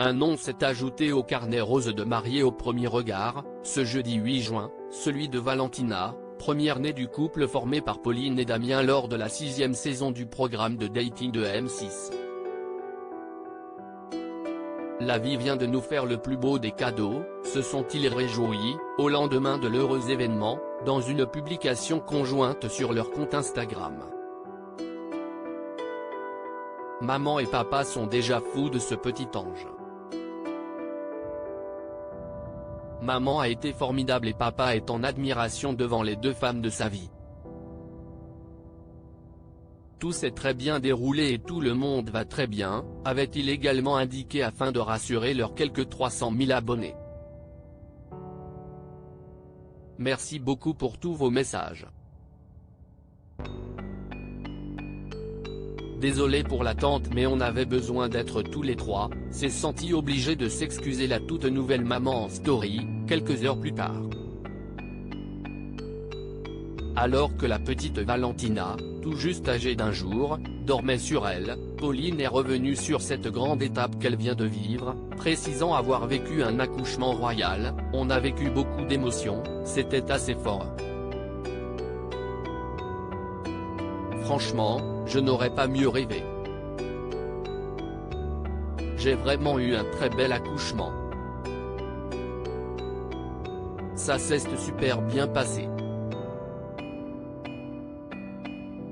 Un nom s'est ajouté au carnet rose de Mariés au premier regard, ce jeudi 8 juin, celui de Valentina, première-née du couple formé par Pauline et Damien lors de la 6e saison du programme de dating de M6. La vie vient de nous faire le plus beau des cadeaux, se sont-ils réjouis, au lendemain de l'heureux événement, dans une publication conjointe sur leur compte Instagram. Maman et papa sont déjà fous de ce petit ange. Maman a été formidable et papa est en admiration devant les deux femmes de sa vie. Tout s'est très bien déroulé et tout le monde va très bien, avait-il également indiqué afin de rassurer leurs quelques 300 000 abonnés. Merci beaucoup pour tous vos messages. Désolé pour l'attente mais on avait besoin d'être tous les trois, s'est senti obligé de s'excuser la toute nouvelle maman en story, quelques heures plus tard. Alors que la petite Valentina, tout juste âgée d'1 jour, dormait sur elle, Pauline est revenue sur cette grande étape qu'elle vient de vivre, précisant avoir vécu un accouchement royal. On a vécu beaucoup d'émotions, c'était assez fort. Franchement, je n'aurais pas mieux rêvé. J'ai vraiment eu un très bel accouchement. Ça s'est super bien passé.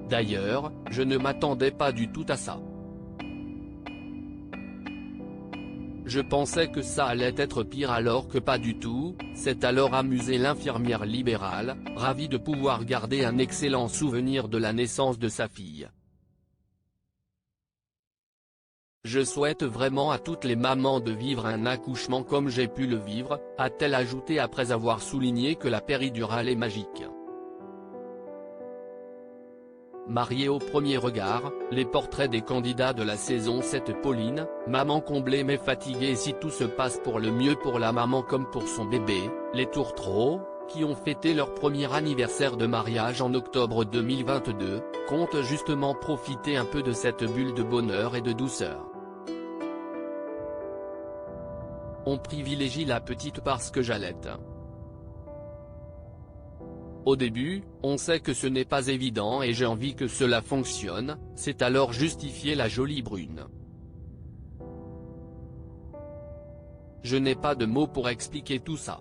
D'ailleurs, je ne m'attendais pas du tout à ça. Je pensais que ça allait être pire alors que pas du tout, s'est alors amusée l'infirmière libérale, ravie de pouvoir garder un excellent souvenir de la naissance de sa fille. Je souhaite vraiment à toutes les mamans de vivre un accouchement comme j'ai pu le vivre, a-t-elle ajouté après avoir souligné que la péridurale est magique. Mariés au premier regard, les portraits des candidats de la saison 7. Pauline, maman comblée mais fatiguée. Si tout se passe pour le mieux pour la maman comme pour son bébé, les tourtereaux, qui ont fêté leur premier anniversaire de mariage en octobre 2022, comptent justement profiter un peu de cette bulle de bonheur et de douceur. On privilégie la petite parce que j'allaite. Au début, on sait que ce n'est pas évident et j'ai envie que cela fonctionne, c'est alors justifié la jolie brune. Je n'ai pas de mots pour expliquer tout ça.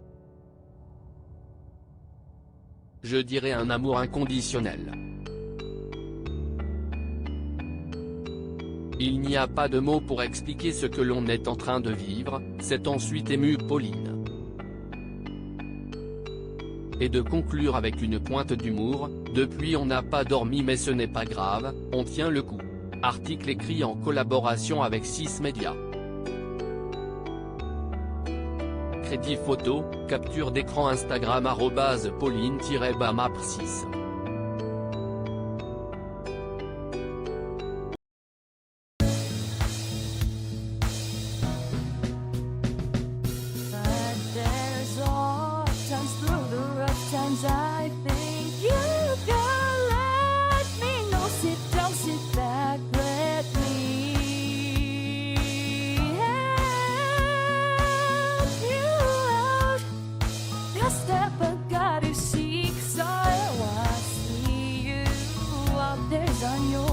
Je dirais un amour inconditionnel. Il n'y a pas de mots pour expliquer ce que l'on est en train de vivre, s'est ensuite émue Pauline. Et de conclure avec une pointe d'humour, depuis on n'a pas dormi mais ce n'est pas grave, on tient le coup. Article écrit en collaboration avec 6 médias. Crédit photo, capture d'écran Instagram @pauline-bamap6. I think you can let me know. Sit down, sit back, let me help you out. Just step back, got to seek. So I see you out there's on your